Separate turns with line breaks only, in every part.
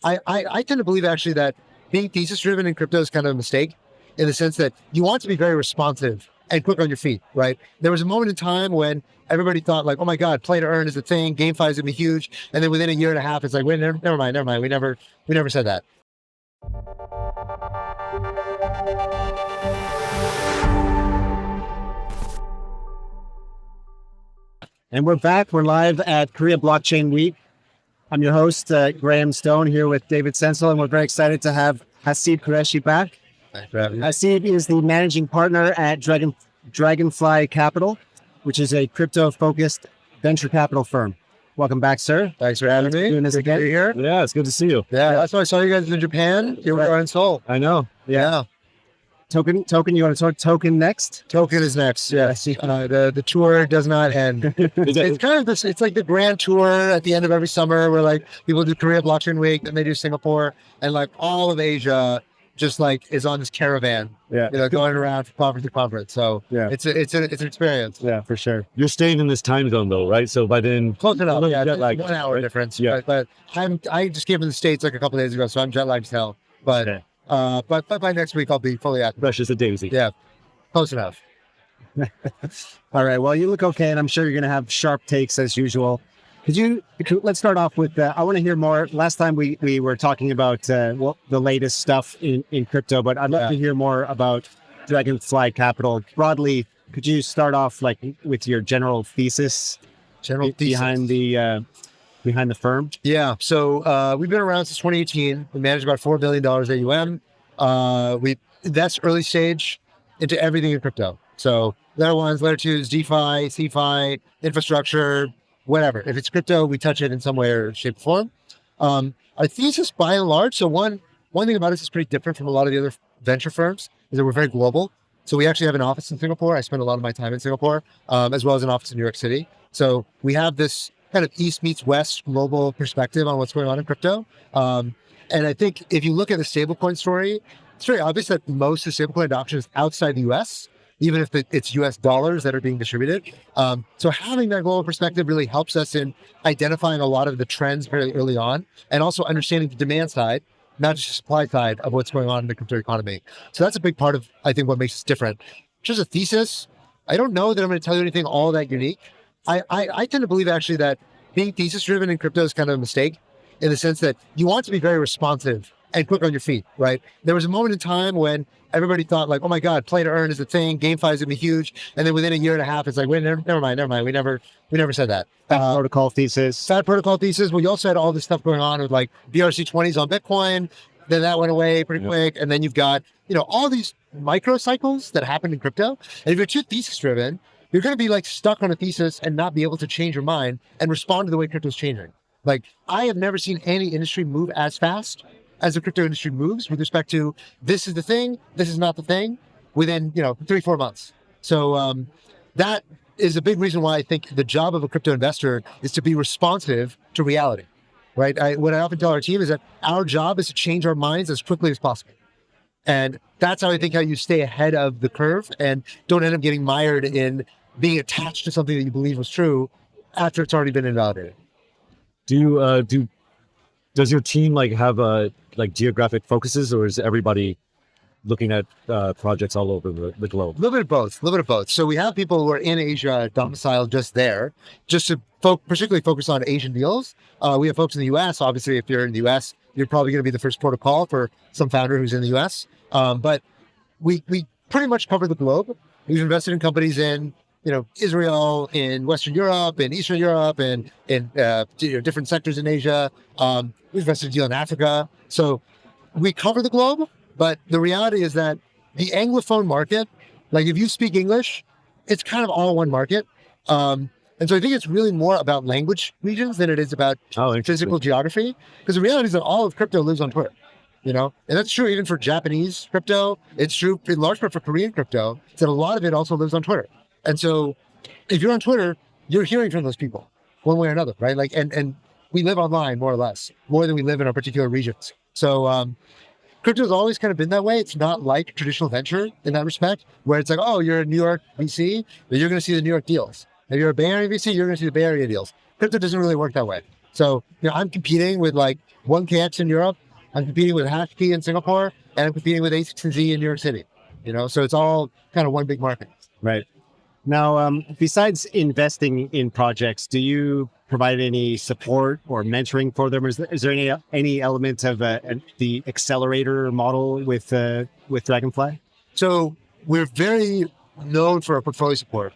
I tend to believe actually that being thesis driven in crypto is kind of a mistake in the sense that you want to be very responsive and quick on your feet, right? There was a moment in time when everybody thought like, oh my God, play to earn is a thing, GameFi is gonna be huge. And then within a year and a half, it's like, wait, never mind. We never said that.
And we're back. We're live at Korea Blockchain Week. I'm your host, Graham Stone, here with David Sensel, and we're very excited to have Haseeb Qureshi back.
Thanks for having me.
Haseeb is the managing partner at DragonFly Capital, which is a crypto-focused venture capital firm. Welcome back, sir.
Thanks for having me.
Doing this again.
Here.
Yeah, it's good to see you.
Yeah, that's why I saw you guys in Japan. You were in Seoul.
I know.
Yeah.
Token, you want to talk Token next?
Token is next. Yeah. The tour does not end. It's kind of this. It's like the grand tour at the end of every summer, where like people do Korea Blockchain Week, then they do Singapore, and like all of Asia just like is on this caravan.
Yeah.
Going around from conference to conference. So
yeah,
it's an experience.
Yeah, for sure.
You're staying in this time zone though, right? So by then,
Close enough. Yeah,
jet lag,
1 hour
right?
difference.
Yeah.
But I just came to the States like a couple of days ago, so I'm jet lagged as hell. But
Okay.
but by next week I'll be fully active.
Fresh as a daisy.
Yeah, close enough.
All right. Well, you look okay, and I'm sure you're going to have sharp takes as usual. Let's start off with, I want to hear more. Last time we were talking about the latest stuff in crypto, but I'd love to hear more about DragonFly Capital. Broadly, could you start off like with your general thesis behind the firm?
Yeah. So we've been around since 2018. We manage about $4 billion AUM. We invest early stage into everything in crypto. So layer ones, layer twos, DeFi, CeFi, infrastructure, whatever. If it's crypto, we touch it in some way or shape or form. Our thesis by and large, so one thing about us is pretty different from a lot of the other venture firms, is that we're very global. So we actually have an office in Singapore. I spend a lot of my time in Singapore, as well as an office in New York City. So we have this kind of East meets West global perspective on what's going on in crypto. And I think if you look at the stablecoin story, it's very obvious that most of stablecoin adoption is outside the US, even if it's US dollars that are being distributed. So having that global perspective really helps us in identifying a lot of the trends very early on, and also understanding the demand side, not just the supply side of what's going on in the crypto economy. So that's a big part of, I think, what makes us different. Just a thesis, I don't know that I'm going to tell you anything all that unique. I tend to believe actually that being thesis driven in crypto is kind of a mistake in the sense that you want to be very responsive and quick on your feet, right? There was a moment in time when everybody thought like, oh my God, play to earn is a thing, GameFi is gonna be huge. And then within a year and a half, it's like, wait, never mind. We never said that.
Protocol thesis.
Fat protocol thesis. Well, you also had all this stuff going on with like BRC20s on Bitcoin. Then that went away pretty quick. And then you've got, all these micro cycles that happen in crypto. And if you're too thesis driven, you're going to be like stuck on a thesis and not be able to change your mind and respond to the way crypto's changing. Like I have never seen any industry move as fast as the crypto industry moves with respect to this is the thing, this is not the thing within, 3-4 months. So that is a big reason why I think the job of a crypto investor is to be responsive to reality, right? What I often tell our team is that our job is to change our minds as quickly as possible. And that's how you stay ahead of the curve and don't end up getting mired in being attached to something that you believe was true after it's already been invalidated.
Does your team have geographic focuses, or is everybody looking at projects all over the globe?
A little bit of both. So we have people who are in Asia domiciled just there, just to particularly focus on Asian deals. We have folks in the US. Obviously, if you're in the US, you're probably going to be the first port of call for some founder who's in the US. But we pretty much cover the globe. We've invested in companies in Israel, in Western Europe, in Eastern Europe, and in different sectors in Asia. We've invested in a deal in Africa. So we cover the globe, but the reality is that the Anglophone market, like if you speak English, it's kind of all one market. And so I think it's really more about language regions than it is about physical geography. Because the reality is that all of crypto lives on Twitter, and that's true even for Japanese crypto. It's true in large part for Korean crypto, that a lot of it also lives on Twitter. And so if you're on Twitter, you're hearing from those people one way or another, right? And we live online more or less, more than we live in our particular regions. So crypto has always kind of been that way. It's not like traditional venture in that respect, where it's like, oh, you're in New York VC, then you're going to see the New York deals. If you're a Bay Area VC, you're going to see the Bay Area deals. Crypto doesn't really work that way. So, I'm competing with like 1KX in Europe, I'm competing with Hashkey in Singapore, and I'm competing with A16Z in New York City. So it's all kind of one big market.
Right. Now, besides investing in projects, do you provide any support or mentoring for them? Is there any element of the accelerator model with Dragonfly?
So we're very known for our portfolio support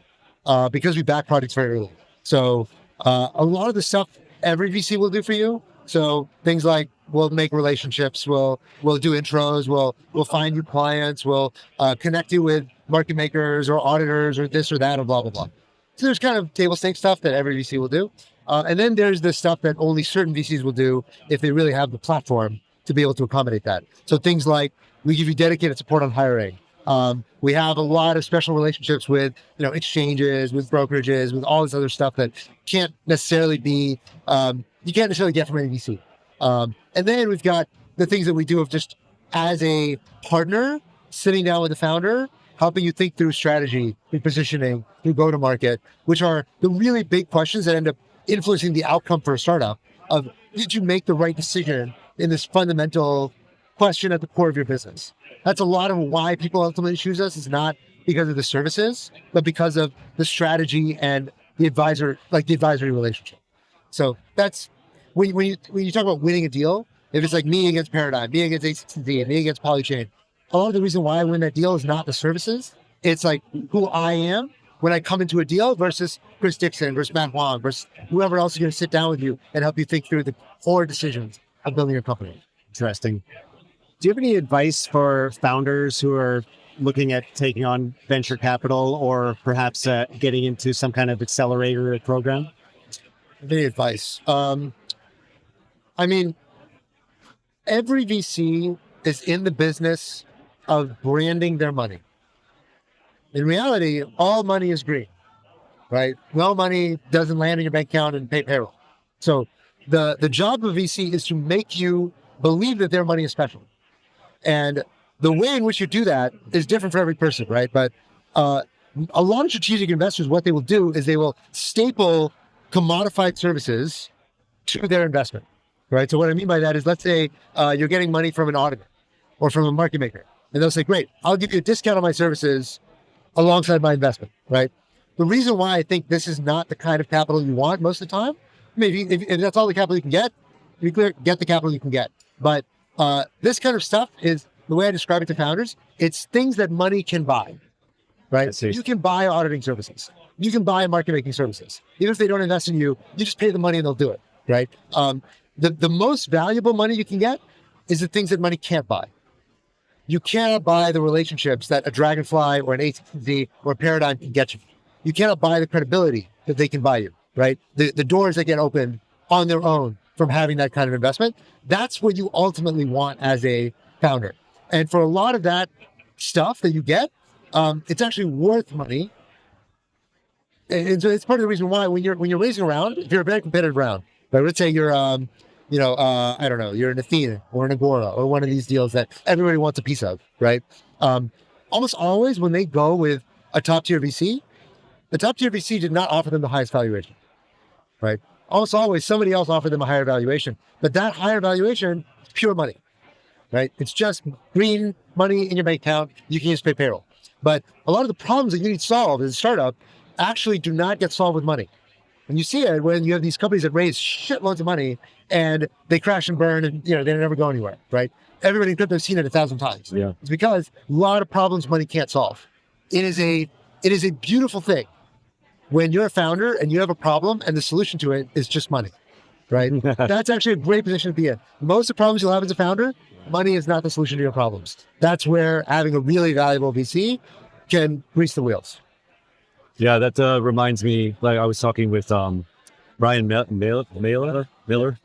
because we back projects very early. So a lot of the stuff every VC will do for you. So things like we'll make relationships, we'll do intros, we'll find you clients, we'll connect you with market makers or auditors or this or that or blah blah blah. So there's kind of table stakes stuff that every VC will do, and then there's the stuff that only certain VCs will do if they really have the platform to be able to accommodate that. So things like we give you dedicated support on hiring. We have a lot of special relationships with, exchanges, with brokerages, with all this other stuff that can't necessarily be, you can't necessarily get from any VC. And then we've got the things that we do of just as a partner, sitting down with the founder, helping you think through strategy, through positioning, through go-to-market, which are the really big questions that end up influencing the outcome for a startup of, did you make the right decision in this fundamental question at the core of your business? That's a lot of why people ultimately choose us. It's not because of the services, but because of the strategy and the advisory relationship. So that's when you talk about winning a deal, if it's like me against Paradigm, me against A16Z, me against Polychain, a lot of the reason why I win that deal is not the services. It's like who I am when I come into a deal versus Chris Dixon, versus Matt Wong, versus whoever else is going to sit down with you and help you think through the core decisions of building your company.
Interesting. Do you have any advice for founders who are looking at taking on venture capital or perhaps getting into some kind of accelerator program?
Any advice? Every VC is in the business of branding their money. In reality, all money is green, right? No money doesn't land in your bank account and pay payroll. So the job of a VC is to make you believe that their money is special. And the way in which you do that is different for every person, right? But a lot of strategic investors, what they will do is they will staple commodified services to their investment, right? So what I mean by that is, let's say you're getting money from an auditor or from a market maker, and they'll say, great, I'll give you a discount on my services alongside my investment, right? The reason why I think this is not the kind of capital you want most of the time, maybe if that's all the capital you can get, be clear, get the capital you can get. But this kind of stuff is, the way I describe it to founders, it's things that money can buy, right? You can buy auditing services. You can buy market making services. Even if they don't invest in you, you just pay the money and they'll do it, right? The most valuable money you can get is the things that money can't buy. You cannot buy the relationships that a Dragonfly or an A16Z or a Paradigm can get you. You cannot buy the credibility that they can buy you, right? The doors that get opened on their own from having that kind of investment. That's what you ultimately want as a founder. And for a lot of that stuff that you get, it's actually worth money. And so it's part of the reason why when you're raising a round, if you're a very competitive round, right? Let's say you're, I don't know, you're an Athena or an Agora or one of these deals that everybody wants a piece of, right? Almost always when they go with a top tier VC, the top tier VC did not offer them the highest valuation, right? Almost always somebody else offered them a higher valuation, but that higher valuation is pure money, right? It's just green money in your bank account. You can just pay payroll. But a lot of the problems that you need solved as a startup actually do not get solved with money. And you see it when you have these companies that raise shitloads of money and they crash and burn and they never go anywhere, right? Everybody in crypto has seen it 1,000 times.
Yeah.
It's because a lot of problems money can't solve. It is a beautiful thing when you're a founder and you have a problem and the solution to it is just money, right? That's actually a great position to be in. Most of the problems you'll have as a founder, money is not the solution to your problems. That's where having a really valuable VC can grease the wheels.
Yeah, that reminds me, like I was talking with Brian Miller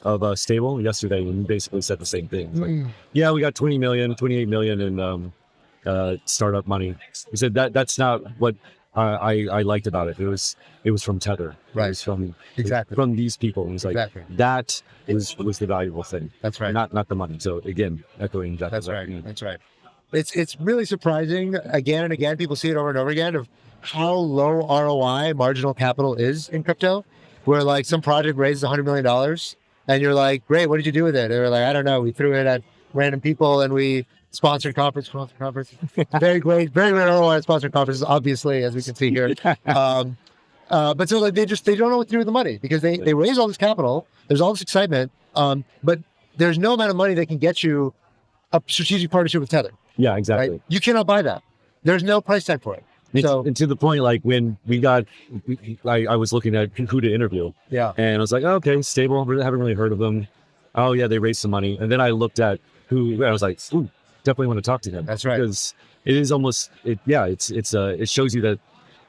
of Stable yesterday, and he basically said the same thing. Like, yeah, we got 28 million in startup money. He said that's not what I liked about it. It was from Tether.
Right.
It was from
Exactly.
from these people. It was like that was the valuable thing.
That's right.
Not the money. So again, echoing that.
That's right. That's right. It's really surprising again and again. People see it over and over again of how low ROI marginal capital is in crypto, where like some project raises $100 million And you're like, great, what did you do with it? They were like, I don't know. We threw it at random people and we sponsored conference. Very great, very great ROI on sponsored conferences, obviously, as we can see here. But so like they don't know what to do with the money because they raise all this capital. There's all this excitement, but there's no amount of money that can get you a strategic partnership with Tether.
Yeah, exactly.
Right? You cannot buy that. There's no price tag for it.
And to the point, like when I was looking at who to interview.
Yeah.
And I was like, oh, okay, stable. Haven't really heard of them. Oh yeah, they raised some money. And then I looked at who. I was like, ooh, definitely want to talk to them.
That's right.
Because it is almost. It shows you that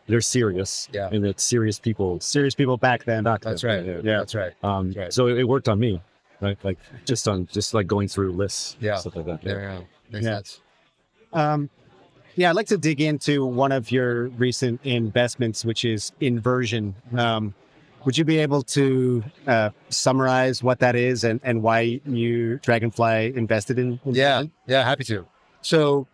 they're serious.
Yeah.
And it's serious people.
Serious people back then.
That's right. Yeah. That's right. That's right.
So it worked on me, right? Like just like going through lists.
Yeah.
Stuff like that.
Yeah. Makes sense.
Yeah, I'd like to dig into one of your recent investments, which is Inversion. Would you be able to summarize what that is and why you, DragonFly, invested in Inversion?
Yeah, happy to. So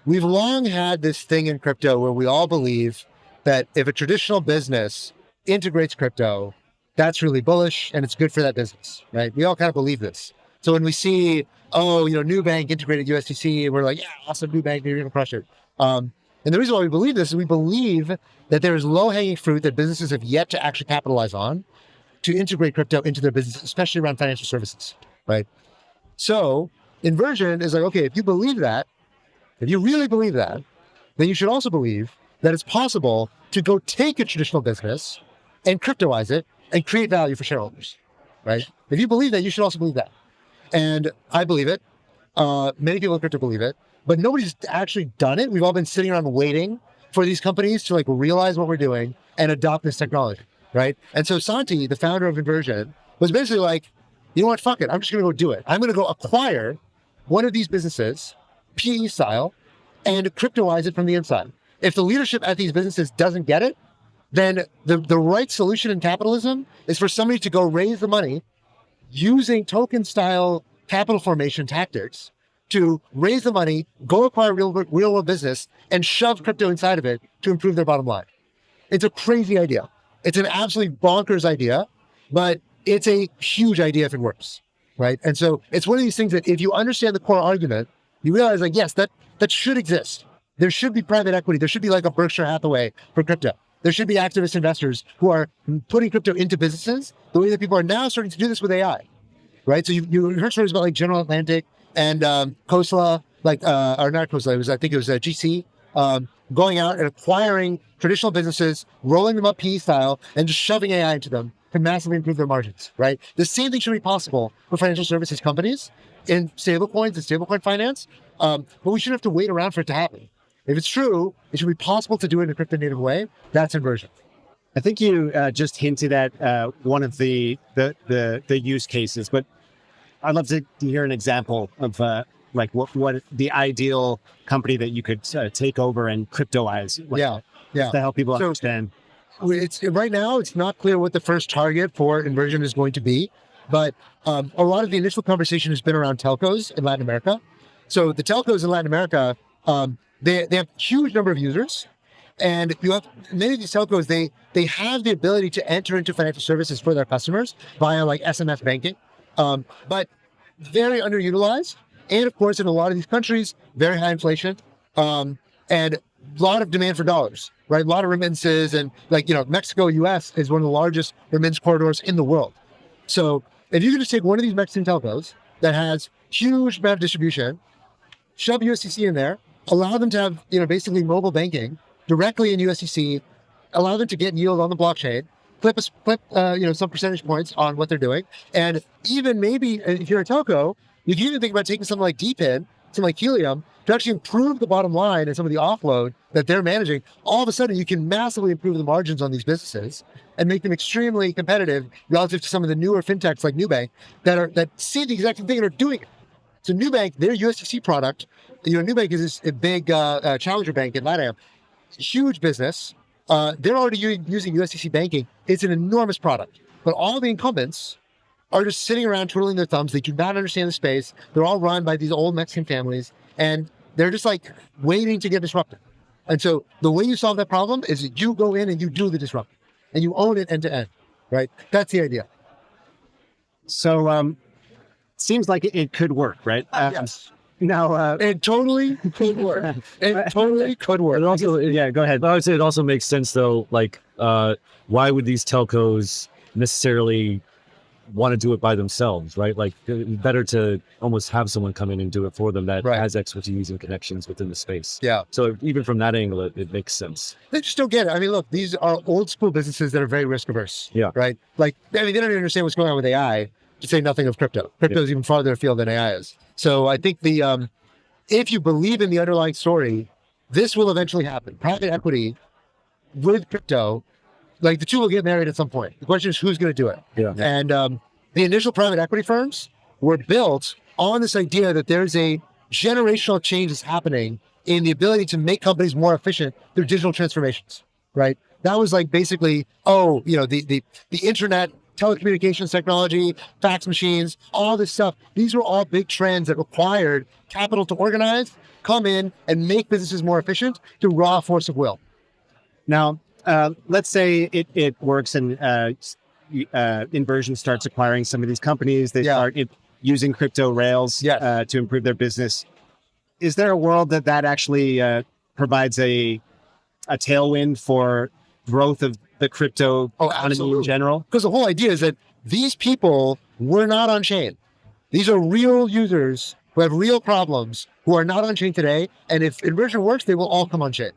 we've long had this thing in crypto where we all believe that if a traditional business integrates crypto, that's really bullish and it's good for that business, right? We all kind of believe this. So when we see, Nubank integrated USDC, we're like, yeah, awesome, Nubank, you're going to crush it. And the reason why we believe this is we believe that there is low-hanging fruit that businesses have yet to actually capitalize on to integrate crypto into their business, especially around financial services, right? So Inversion is like, okay, if you believe that, if you really believe that, then you should also believe that it's possible to go take a traditional business and cryptoize it and create value for shareholders, right? If you believe that, you should also believe that. And I believe it. Many people in crypto believe it, but nobody's actually done it. We've all been sitting around waiting for these companies to like realize what we're doing and adopt this technology, right? And so Santi, the founder of Inversion, was basically like, you know what, fuck it. I'm just going to go do it. I'm going to go acquire one of these businesses, PE style, and cryptoize it from the inside. If the leadership at these businesses doesn't get it, then the right solution in capitalism is for somebody to go raise the money using token style capital formation tactics to raise the money, go acquire real world business, and shove crypto inside of it to improve their bottom line. It's a crazy idea. It's an absolutely bonkers idea, but it's a huge idea if it works, right? And so it's one of these things that if you understand the core argument, you realize like, yes, that should exist. There should be private equity. There should be like a Berkshire Hathaway for crypto. There should be activist investors who are putting crypto into businesses the way that people are now starting to do this with AI, right? So you heard stories about like General Atlantic and Khosla, or not Khosla, I think it was GC, going out and acquiring traditional businesses, rolling them up PE style, and just shoving AI into them to massively improve their margins, right? The same thing should be possible for financial services companies in stablecoins and stablecoin finance, but we shouldn't have to wait around for it to happen. If it's true, it should be possible to do it in a crypto native way. That's Inversion.
I think you just hinted at one of the use cases, but I'd love to hear an example of like what the ideal company that you could take over and cryptoize.
Yeah.
To help people understand.
It's right now, it's not clear what the first target for Inversion is going to be, but a lot of the initial conversation has been around telcos in Latin America. So the telcos in Latin America, they have a huge number of users, and you have many of these telcos, they have the ability to enter into financial services for their customers via like SMS banking, but very underutilized. And of course, in a lot of these countries, very high inflation, and a lot of demand for dollars, right? A lot of remittances, and Mexico, US is one of the largest remittance corridors in the world. So if you can just take one of these Mexican telcos that has huge amount of distribution, shove USDC in there, allow them to have, basically mobile banking directly in USDC, allow them to get yield on the blockchain, flip some percentage points on what they're doing. And even maybe if you're a telco, you can even think about taking something like DPIN, something like Helium, to actually improve the bottom line and some of the offload that they're managing. All of a sudden, you can massively improve the margins on these businesses and make them extremely competitive relative to some of the newer fintechs like Nubank that see the exact same thing and are doing it. So Nubank, their USDC product, Nubank is a big challenger bank in LATAM, huge business. They're already using USDC banking. It's an enormous product, but all the incumbents are just sitting around twiddling their thumbs. They do not understand the space. They're all run by these old Mexican families, and they're just like waiting to get disrupted. And so the way you solve that problem is that you go in and you do the disruption, and you own it end to end, right? That's the idea.
So seems like it could work, right?
Yes.
Now,
It totally could work. It totally could work.
But also,
yeah, go ahead.
I would say it also makes sense though. Like, why would these telcos necessarily want to do it by themselves, right? Like, better to almost have someone come in and do it for them that
Right.
has expertise and connections within the space.
Yeah.
So even from that angle, it makes sense.
They just don't get it. I mean, look, these are old school businesses that are very risk averse.
Yeah.
Right. Like, I mean, they don't even understand what's going on with AI, to say nothing of crypto. Crypto is even farther afield than AI is. So I think if you believe in the underlying story, this will eventually happen. Private equity with crypto, like the two will get married at some point. The question is who's going to do it.
Yeah.
And the initial private equity firms were built on this idea that there's a generational change that's happening in the ability to make companies more efficient through digital transformations, right? That was like basically, the internet, telecommunications technology, fax machines, all this stuff. These were all big trends that required capital to organize, come in, and make businesses more efficient through raw force of will.
Now, let's say it works and Inversion starts acquiring some of these companies. They start using crypto rails to improve their business. Is there a world that actually provides a tailwind for growth of the crypto economy in general?
Because the whole idea is that these people were not on chain. These are real users who have real problems who are not on chain today. And if Inversion works, they will all come on chain.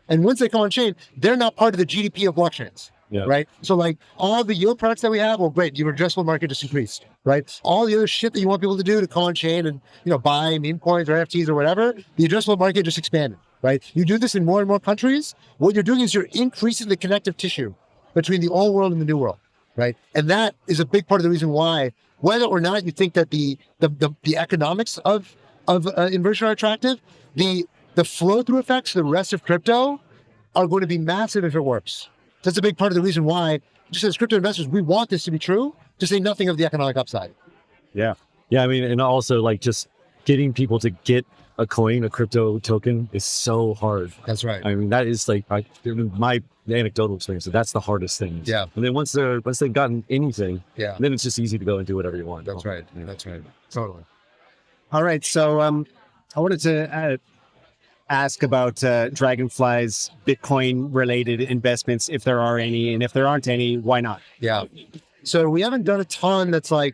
And once they come on chain, they're not part of the GDP of blockchains.
Yeah.
Right. So like all the yield products that we have, well, great, your addressable market just increased, right? All the other shit that you want people to do to come on chain and, buy meme coins or NFTs or whatever, the addressable market just expanded, right? You do this in more and more countries. What you're doing is you're increasing the connective tissue between the old world and the new world, right? And that is a big part of the reason why, whether or not you think that the economics of Inversion are attractive, the flow through effects to the rest of crypto are going to be massive if it works. That's a big part of the reason why, just as crypto investors, we want this to be true, to say nothing of the economic upside.
Yeah. Yeah. I mean, and also like just getting people to get a coin, a crypto token is so hard.
That's right.
I mean, that is like my anecdotal experience. That's the hardest thing.
Yeah.
And then once they've gotten anything,
Yeah,
then it's just easy to go and do whatever you want.
that's right.
Yeah.
That's right. Totally.
All right. So I wanted to ask about DragonFly's Bitcoin-related investments, if there are any, and if there aren't any, why not?
Yeah. So we haven't done a ton that's like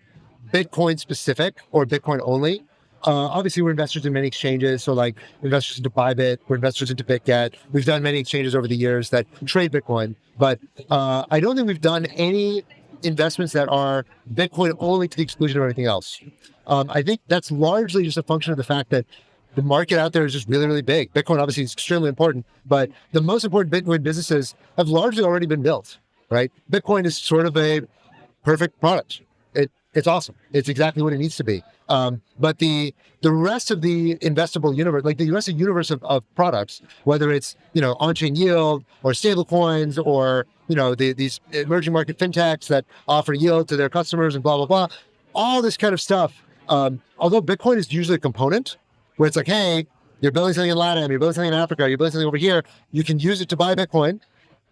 Bitcoin specific or Bitcoin only. Obviously, we're investors in many exchanges. So like investors into Bybit, we're investors into BitGet. We've done many exchanges over the years that trade Bitcoin. But I don't think we've done any investments that are Bitcoin only to the exclusion of everything else. I think that's largely just a function of the fact that the market out there is just really, really big. Bitcoin obviously is extremely important, but the most important Bitcoin businesses have largely already been built, right? Bitcoin is sort of a perfect product. It's awesome. It's exactly what it needs to be. But the rest of the investable universe, like the rest of the universe of products, whether it's, on-chain yield or stable coins or, these emerging market fintechs that offer yield to their customers and blah, blah, blah, all this kind of stuff. Although Bitcoin is usually a component, where it's like, hey, you're building something in LATAM, you're building something in Africa, you're building something over here. You can use it to buy Bitcoin,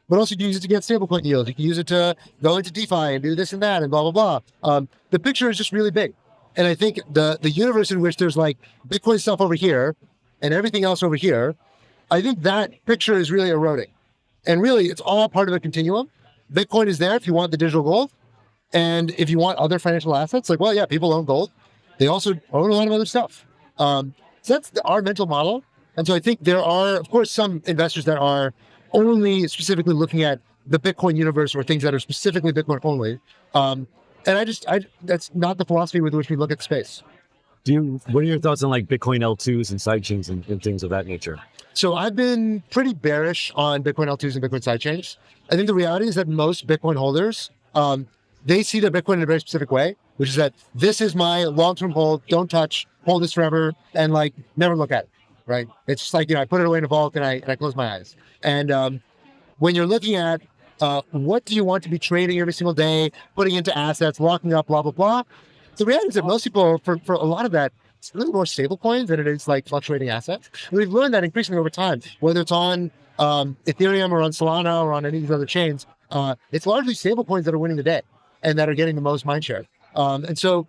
but also you can use it to get stablecoin yields. You can use it to go into DeFi and do this and that and blah, blah, blah. The picture is just really big. And I think the universe in which there's like Bitcoin stuff over here and everything else over here, I think that picture is really eroding. And really, it's all part of a continuum. Bitcoin is there if you want the digital gold. And if you want other financial assets, like, well, yeah, people own gold. They also own a lot of other stuff. So that's our mental model. And so I think there are, of course, some investors that are only specifically looking at the Bitcoin universe or things that are specifically Bitcoin only. And that's not the philosophy with which we look at space.
What are your thoughts on like Bitcoin L2s and sidechains and things of that nature?
So I've been pretty bearish on Bitcoin L2s and Bitcoin sidechains. I think the reality is that most Bitcoin holders, they see the Bitcoin in a very specific way, which is that this is my long-term hold, don't touch, hold this forever, and like never look at it, right? It's just like, I put it away in a vault and I close my eyes. And when you're looking at what do you want to be trading every single day, putting into assets, locking up, blah, blah, blah, the reality is that most people, for a lot of that, it's really more stable coins than it is like fluctuating assets. And we've learned that increasingly over time, whether it's on Ethereum or on Solana or on any of these other chains, it's largely stable coins that are winning the day and that are getting the most mind share. And so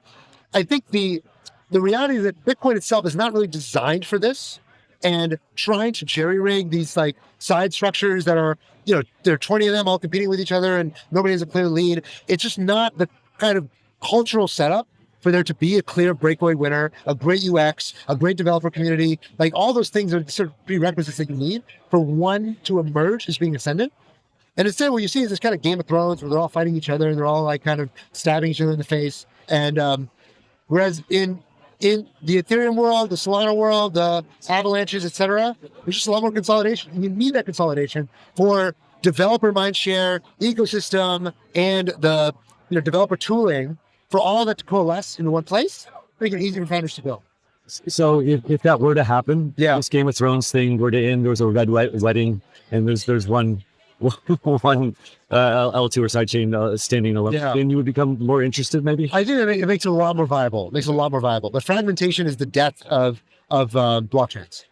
I think the reality is that Bitcoin itself is not really designed for this, and trying to jerry rig these like side structures that are, there are 20 of them all competing with each other and nobody has a clear lead. It's just not the kind of cultural setup for there to be a clear breakaway winner, a great UX, a great developer community. Like all those things are sort of prerequisites that you need for one to emerge as being ascendant. And instead what you see is this kind of Game of Thrones where they're all fighting each other and they're all like kind of stabbing each other in the face. And whereas in the Ethereum world, the Solana world, the avalanches, etc., there's just a lot more consolidation. And you need that consolidation for developer mindshare, ecosystem, and the developer tooling for all that to coalesce into one place, make it easier for founders to build.
So if that were to happen, this Game of Thrones thing were to end, there was a red wedding, and there's one L2 or sidechain standing alone, then you would become more interested, maybe?
I think it makes it a lot more viable. But fragmentation is the death of blockchains.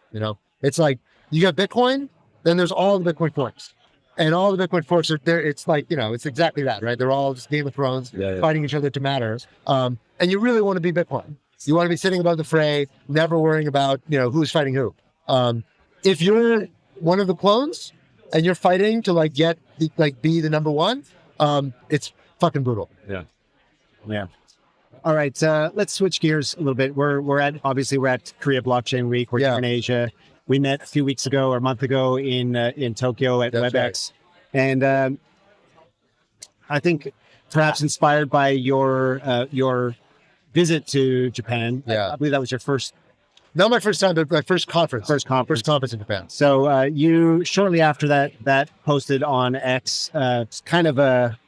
It's like you got Bitcoin, then there's all the Bitcoin forks. And all the Bitcoin forks are there. It's like, it's exactly that, right? They're all just Game of Thrones fighting each other to matter. And you really want to be Bitcoin. You want to be sitting above the fray, never worrying about, who's fighting who. If you're one of the clones and you're fighting to be the number one, it's fucking brutal.
Yeah. All right. Let's switch gears a little bit. We're at Korea Blockchain Week. We're here in Asia. We met a few weeks ago or a month ago in Tokyo at WebEx. Right. And I think perhaps inspired by your visit to Japan. I believe that was your first.
Not my first time, but my first conference. First conference in Japan.
So you shortly after that posted on X kind of a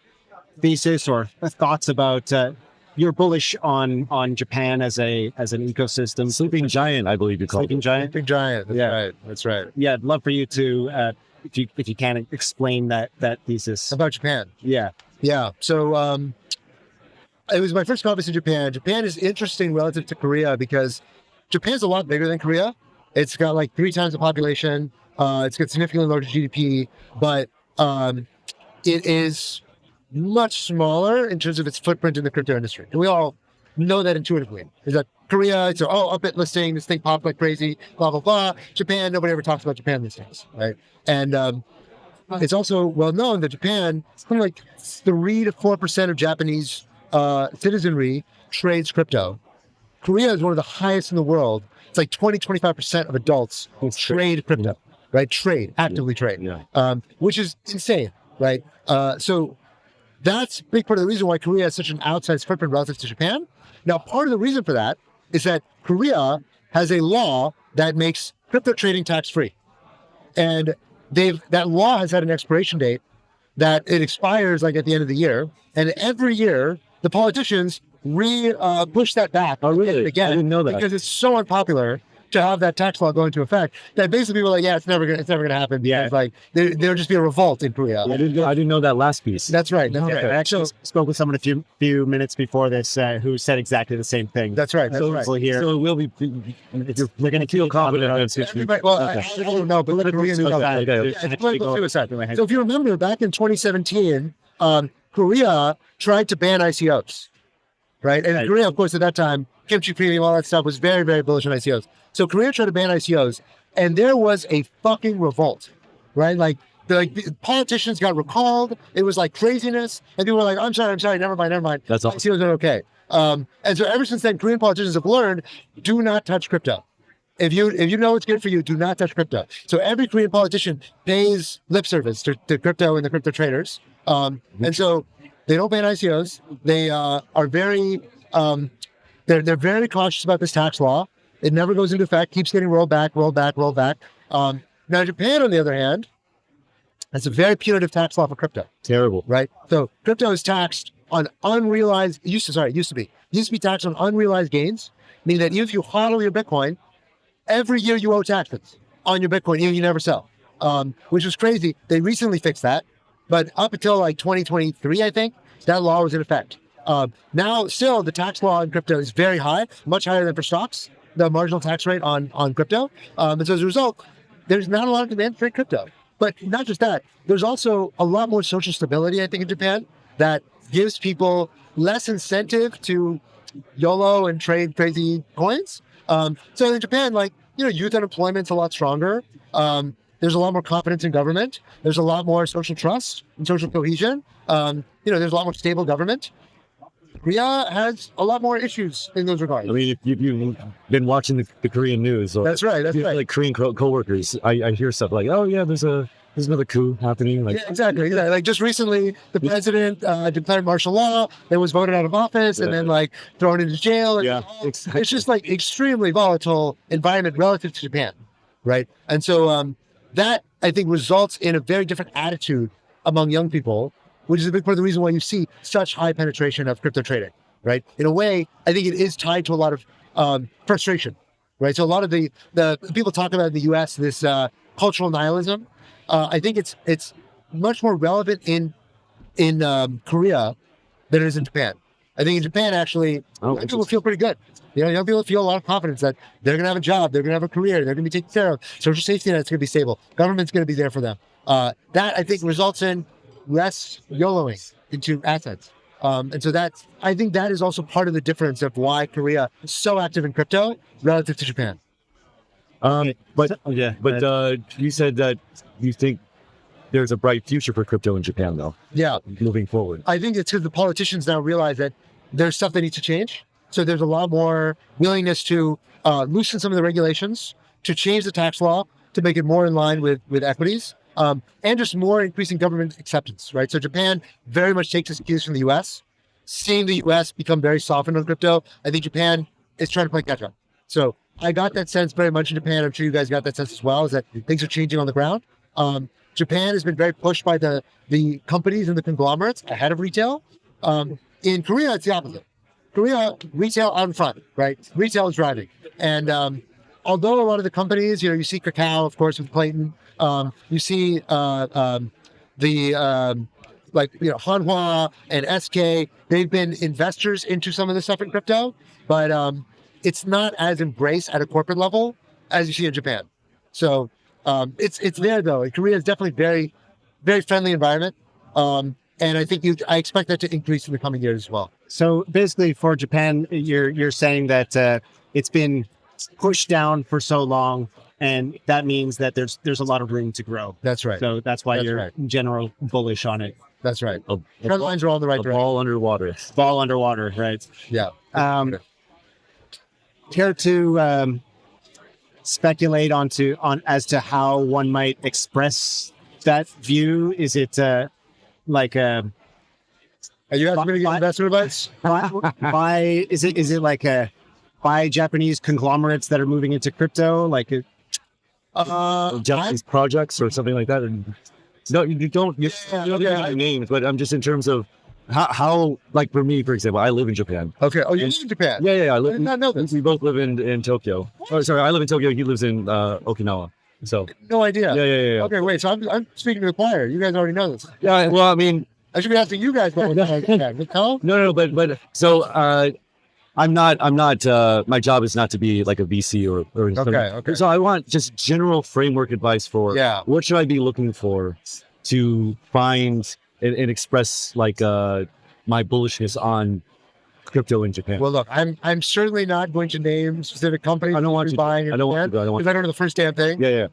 thesis or thoughts about you're bullish on Japan as an ecosystem.
Sleeping giant, I believe you call it.
Sleeping giant.
Sleeping giant. That's right.
Yeah, I'd love for you to if you can explain that thesis
about Japan.
Yeah.
So it was my first conference in Japan. Japan is interesting relative to Korea because Japan's a lot bigger than Korea. It's got like 3 times the population. It's got significantly larger GDP, but it is much smaller in terms of its footprint in the crypto industry. And we all know that intuitively. Is that Korea, it's up-it listing, this thing popped like crazy, blah, blah, blah. Japan, nobody ever talks about Japan these days, right? And it's also well known that Japan, something like 3 to 4% of Japanese citizenry trades crypto. Korea is one of the highest in the world. It's like 20-25% of adults trade crypto, right? Actively trade, which is insane, right? So that's a big part of the reason why Korea has such an outsized footprint relative to Japan. Now, part of the reason for that is that Korea has a law that makes crypto trading tax-free. And that law has had an expiration date that it expires like at the end of the year. And every year, the politicians push that back.
Oh, really?
Again,
I didn't know that.
Because it's so unpopular to have that tax law go into effect that basically people are like, it's never gonna happen. Because like there'll just be a revolt in Korea.
I didn't know that last piece.
That's right.
I actually spoke with someone a few minutes before this who said exactly the same thing.
That's right.
So it will be. We're going to feel confident.
I don't know, but Korea knew about it. It's political suicide. So if you remember, back in 2017, Korea tried to ban ICOs, right? And Korea, of course, at that time, kimchi premium, all that stuff was very, very bullish on ICOs. So Korea tried to ban ICOs, and there was a fucking revolt, right? Like the politicians got recalled. It was like craziness, and people were like, "I'm sorry, never mind.
That's awesome.
ICOs are okay." And so ever since then, Korean politicians have learned: do not touch crypto. If you know it's good for you, do not touch crypto. So every Korean politician pays lip service to crypto and the crypto traders, and so they don't ban ICOs. They are very they're very cautious about this tax law. It never goes into effect, keeps getting rolled back. Now, Japan, on the other hand, has a very punitive tax law for crypto.
Terrible.
Right? So crypto is taxed on unrealized, used to be taxed on unrealized gains, meaning that even if you hodl your Bitcoin, every year you owe taxes on your Bitcoin, even if you never sell, which was crazy. They recently fixed that, but up until like 2023, I think, that law was in effect. Now, still, the tax law on crypto is very high, much higher than for stocks, the marginal tax rate on crypto. And so as a result, there's not a lot of demand for crypto. But not just that, there's also a lot more social stability, I think, in Japan that gives people less incentive to YOLO and trade crazy coins. So in Japan, youth unemployment's a lot stronger. There's a lot more confidence in government. There's a lot more social trust and social cohesion. There's a lot more stable government. Korea has a lot more issues in those regards.
I mean, if you've been watching the Korean news, or
That's right.
like Korean coworkers, I hear stuff like, "Oh yeah, there's another coup happening." Like,
Yeah, exactly. Like just recently, the president declared martial law. Then was voted out of office, and then thrown into jail.
Yeah,
It's just extremely volatile environment relative to Japan, right? And so that I think results in a very different attitude among young people, which is a big part of the reason why you see such high penetration of crypto trading, right? In a way, I think it is tied to a lot of frustration, right? So a lot of the people talk about in the U.S. this cultural nihilism. I think it's much more relevant in Korea than it is in Japan. I think in Japan, actually, young people feel pretty good. Young people feel a lot of confidence that they're going to have a job, they're going to have a career, they're going to be taken care of. Social safety net's going to be stable. Government's going to be there for them. That, I think, results in less YOLOing into assets. And so I think that is also part of the difference of why Korea is so active in crypto relative to Japan.
But you said that you think there's a bright future for crypto in Japan, though.
Yeah.
Moving forward.
I think it's because the politicians now realize that there's stuff that needs to change. So there's a lot more willingness to loosen some of the regulations, to change the tax law, to make it more in line with equities, and just more increasing government acceptance, right? So Japan very much takes its cues from the US. Seeing the US become very softened on crypto, I think Japan is trying to play catch up. So I got that sense very much in Japan. I'm sure you guys got that sense as well, is that things are changing on the ground. Japan has been very pushed by the companies and the conglomerates ahead of retail. In Korea, it's the opposite. Korea, retail out in front, right? Retail is driving. And although a lot of the companies, you see Kakao, of course, with Clayton, you see Hanwha and SK, they've been investors into some of the stuff in crypto, but it's not as embraced at a corporate level as you see in Japan. So it's there though. In Korea is definitely very, very friendly environment. And I think I expect that to increase in the coming years as well.
So basically for Japan, you're saying that it's been pushed down for so long, and that means that there's a lot of room to grow.
That's right.
So that's why you're in general bullish on it.
That's right. Trend lines are all in the right direction.
Ball underwater.
Ball underwater, right?
Yeah.
Care to speculate on as to how one might express that view? Is it
Are you asking me to give investment advice?
Is it like by Japanese conglomerates that are moving into crypto?
Japanese projects or something like that? No, you don't. You don't have names, but I'm just in terms of how, like for me, for example, I live in Japan.
Okay. Oh, you live in Japan?
Yeah. I
did not know this.
We both live in Tokyo. Oh, sorry, I live in Tokyo. He lives in Okinawa. So
no idea.
Yeah.
Okay, wait. So I'm speaking to the choir. You guys already know this.
Yeah. Well, I mean,
I should be asking you guys. No,
but so I'm not. My job is not to be like a VC or
Okay.
So I want just general framework advice for what should I be looking for to find and express my bullishness on crypto in Japan.
Well, look, I'm certainly not going to name specific companies.
I don't want to
buying. I don't want to, because I don't know the first damn thing.
Yeah.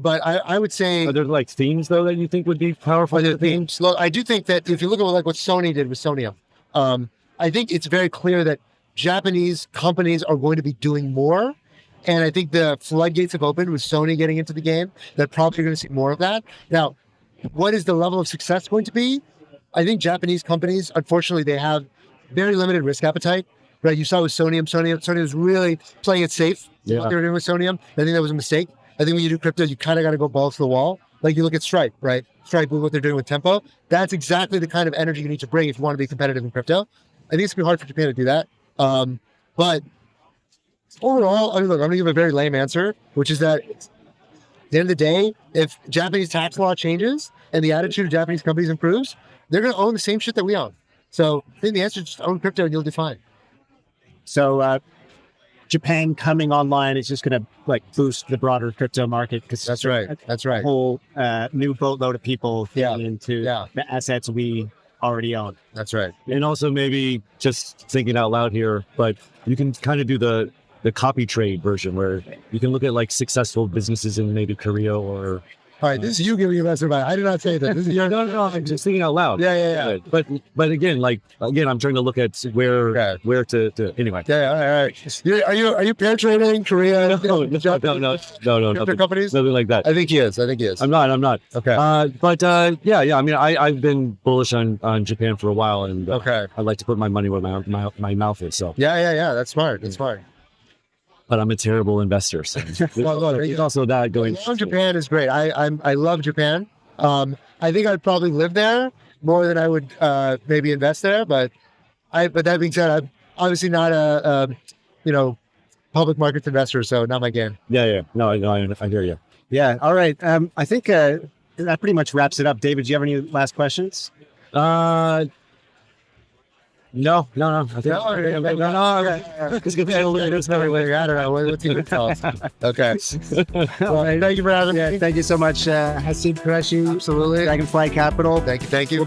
But I would say,
are there like themes though that you think would be powerful?
Themes. Look, I do think that if you look at what Sony did with Sonium, I think it's very clear that Japanese companies are going to be doing more. And I think the floodgates have opened with Sony getting into the game. They're probably going to see more of that. Now, what is the level of success going to be? I think Japanese companies, unfortunately, they have very limited risk appetite. Right? You saw with Sonium. Sony was really playing it safe.
Yeah.
What they were doing with Sonium. I think that was a mistake. I think when you do crypto, you kind of got to go balls to the wall. Like you look at Stripe, right? Stripe with what they're doing with Tempo. That's exactly the kind of energy you need to bring if you want to be competitive in crypto. I think it's going to be hard for Japan to do that. But overall, I'm going to give a very lame answer, which is that at the end of the day, if Japanese tax law changes and the attitude of Japanese companies improves, they're going to own the same shit that we own. So I think the answer is just own crypto and you'll do fine.
So Japan coming online is just going to boost the broader crypto market, because
That's right.
A whole new boatload of people getting into the assets we already own.
That's right.
And also maybe just thinking out loud here, but you can kind of do the copy trade version where you can look at like successful businesses in maybe Korea or.
All right, this is you giving investor advice. I did not say that. This is your
No, I'm just thinking out loud.
Yeah.
But again, I'm trying to look at where to anyway.
Yeah, all right. Are you pair trading Korea?
No.
Crypto companies?
Nothing like that.
I think he is.
I'm not.
Okay.
Yeah. I mean, I've been bullish on Japan for a while, and
Okay.
I'd like to put my money where my mouth is. So
Yeah. That's smart. That's smart.
but I'm a terrible investor. So there's also that going.
Japan is great. I love Japan. I think I'd probably live there more than I would maybe invest there. But that being said, I'm obviously not a public markets investor, so not my game.
Yeah. No, I hear you.
Yeah. All right. I think that pretty much wraps it up. David, do you have any last questions?
No. I think
No.
I don't know.
What's he gonna tell us? Okay. Well, thank you for having me.
Thank you so much, Haseeb Qureshi.
Absolutely.
DragonFly Capital.
Thank you.